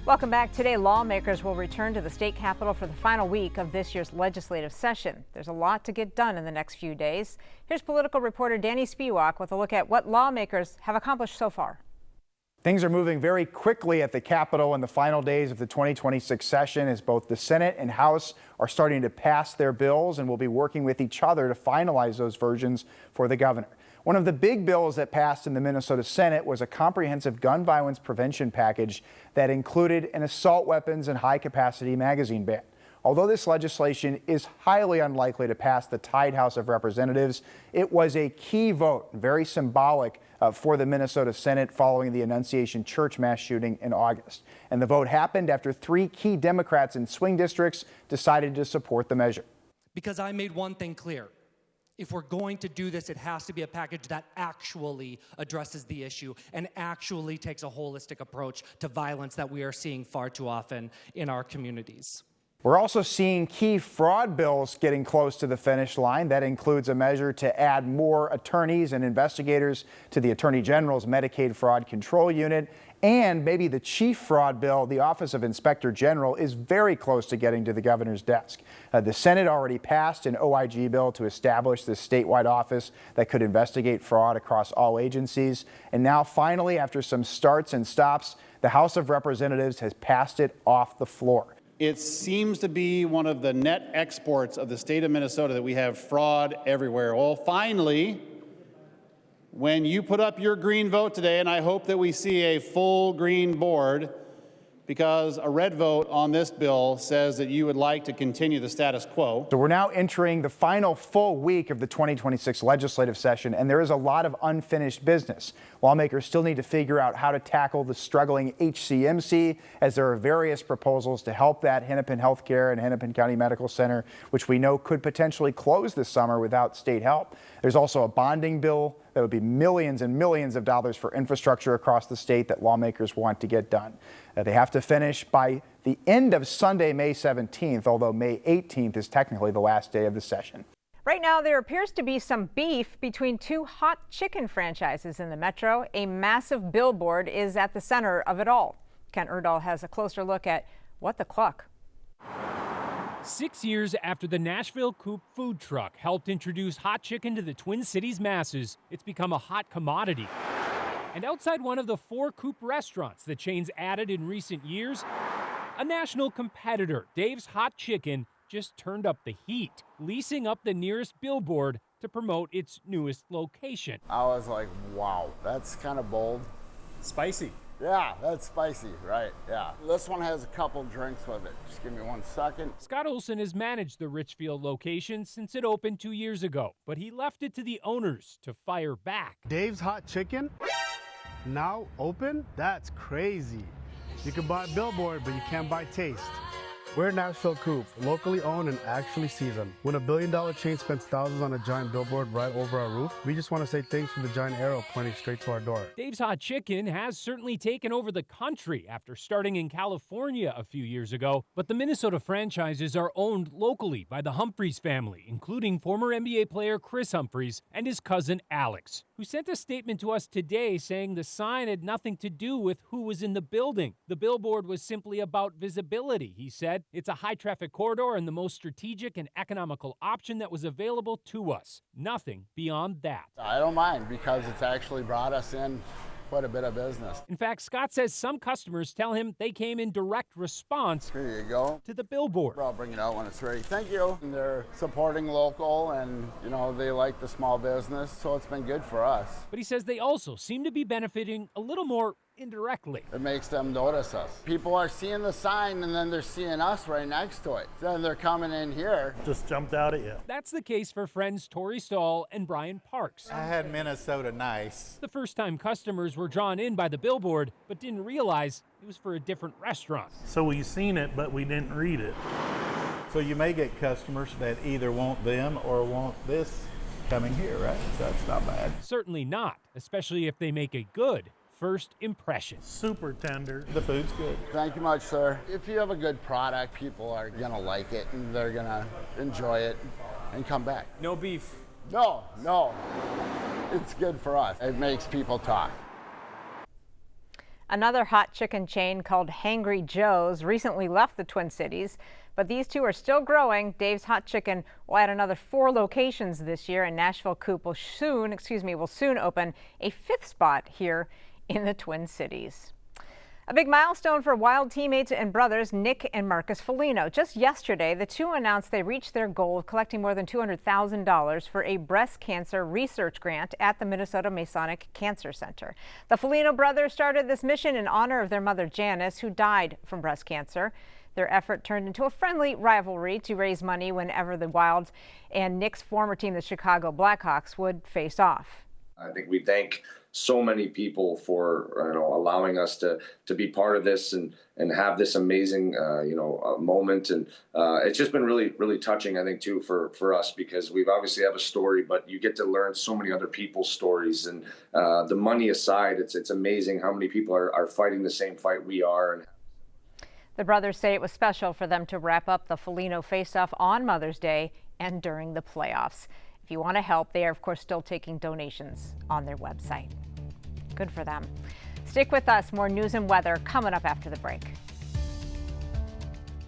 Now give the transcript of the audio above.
Welcome back. Today, lawmakers will return to the state capitol for the final week of this year's legislative session. There's a lot to get done in the next few days. Here's political reporter Danny Spiewak with a look at what lawmakers have accomplished so far. Things are moving very quickly at the Capitol in the final days of the 2026 session as both the Senate and House are starting to pass their bills and will be working with each other to finalize those versions for the governor. One of the big bills that passed in the Minnesota Senate was a comprehensive gun violence prevention package that included an assault weapons and high-capacity magazine ban. Although this legislation is highly unlikely to pass the tied House of Representatives, it was a key vote, very symbolic for the Minnesota Senate following the Annunciation Church mass shooting in August. And the vote happened after 3 key Democrats in swing districts decided to support the measure. Because I made one thing clear. If we're going to do this, it has to be a package that actually addresses the issue and actually takes a holistic approach to violence that we are seeing far too often in our communities. We're also seeing key fraud bills getting close to the finish line. That includes a measure to add more attorneys and investigators to the Attorney General's Medicaid Fraud Control Unit. And maybe the chief fraud bill, the Office of Inspector General, is very close to getting to the governor's desk. The Senate already passed an OIG bill to establish this statewide office that could investigate fraud across all agencies. And now finally, after some starts and stops, the House of Representatives has passed it off the floor. It seems to be one of the net exports of the state of Minnesota that we have fraud everywhere. Well, finally, when you put up your green vote today, and I hope that we see a full green board, because a red vote on this bill says that you would like to continue the status quo. So we're now entering the final full week of the 2026 legislative session, and there is a lot of unfinished business. Lawmakers still need to figure out how to tackle the struggling HCMC, as there are various proposals to help that. Hennepin Healthcare and Hennepin County Medical Center, which we know could potentially close this summer without state help. There's also a bonding bill that would be millions and millions of dollars for infrastructure across the state that lawmakers want to get done. They have to finish by the end of Sunday, May 17th, although May 18th is technically the last day of the session. Right now, there appears to be some beef between 2 hot chicken franchises in the metro. A massive billboard is at the center of it all. Kent Erdahl has a closer look at what the cluck. 6 years after the Nashville Coop food truck helped introduce hot chicken to the Twin Cities masses, it's become a hot commodity. And outside one of the 4 Coop restaurants the chain's added in recent years, a national competitor, Dave's Hot Chicken, just turned up the heat, leasing up the nearest billboard to promote its newest location. I was like, wow, that's kind of bold. Spicy. Yeah, that's spicy, right, yeah. This one has a couple drinks with it. Just give me 1 second. Scott Olson has managed the Richfield location since it opened 2 years ago, but he left it to the owners to fire back. Dave's Hot Chicken, now open? That's crazy. You can buy a billboard, but you can't buy taste. We're Nashville Coop, locally owned and actually seasoned. When a billion-dollar chain spends thousands on a giant billboard right over our roof, we just want to say thanks for the giant arrow pointing straight to our door. Dave's Hot Chicken has certainly taken over the country after starting in California a few years ago, but the Minnesota franchises are owned locally by the Humphreys family, including former NBA player Chris Humphreys and his cousin Alex, who sent a statement to us today saying the sign had nothing to do with who was in the building. The billboard was simply about visibility, he said. It's a high-traffic corridor and the most strategic and economical option that was available to us. Nothing beyond that. I don't mind because it's actually brought us in quite a bit of business. In fact, Scott says some customers tell him they came in direct response Here you go. to the billboard. I'll bring it out when it's ready. Thank you. And they're supporting local and, you know, they like the small business, so it's been good for us. But he says they also seem to be benefiting a little more indirectly. It makes them notice us. People are seeing the sign and then they're seeing us right next to it. Then they're coming in here. Just jumped out at you. That's the case for friends Tori Stahl and Brian Parks. I had Minnesota nice. The first-time customers were drawn in by the billboard, but didn't realize it was for a different restaurant. So we seen it, but we didn't read it. So you may get customers that either want them or want this coming here, right? So that's not bad. Certainly not, especially if they make a good first impression. Super tender. The food's good. Thank you much, sir. If you have a good product, people are gonna like it and they're gonna enjoy it and come back. No beef. No. It's good for us. It makes people talk. Another hot chicken chain called Hangry Joe's recently left the Twin Cities, but these two are still growing. Dave's Hot Chicken will add another 4 locations this year, and Nashville Coop will soon open a 5th spot here in the Twin Cities. A big milestone for Wild teammates and brothers Nick and Marcus Foligno. Just yesterday, the two announced they reached their goal of collecting more than $200,000 for a breast cancer research grant at the Minnesota Masonic Cancer Center. The Foligno brothers started this mission in honor of their mother Janice, who died from breast cancer. Their effort turned into a friendly rivalry to raise money whenever the Wild and Nick's former team, the Chicago Blackhawks, would face off. I think we thank so many people for allowing us to be part of this and have this amazing moment, and it's just been really touching, I think, too, for us, because we've obviously have a story, but you get to learn so many other people's stories, and the money aside, it's amazing how many people are fighting the same fight we are. The brothers say it was special for them to wrap up the Foligno face-off on Mother's Day and during the playoffs. If you want to help, they are, of course, still taking donations on their website. Good for them. Stick with us. More news and weather coming up after the break.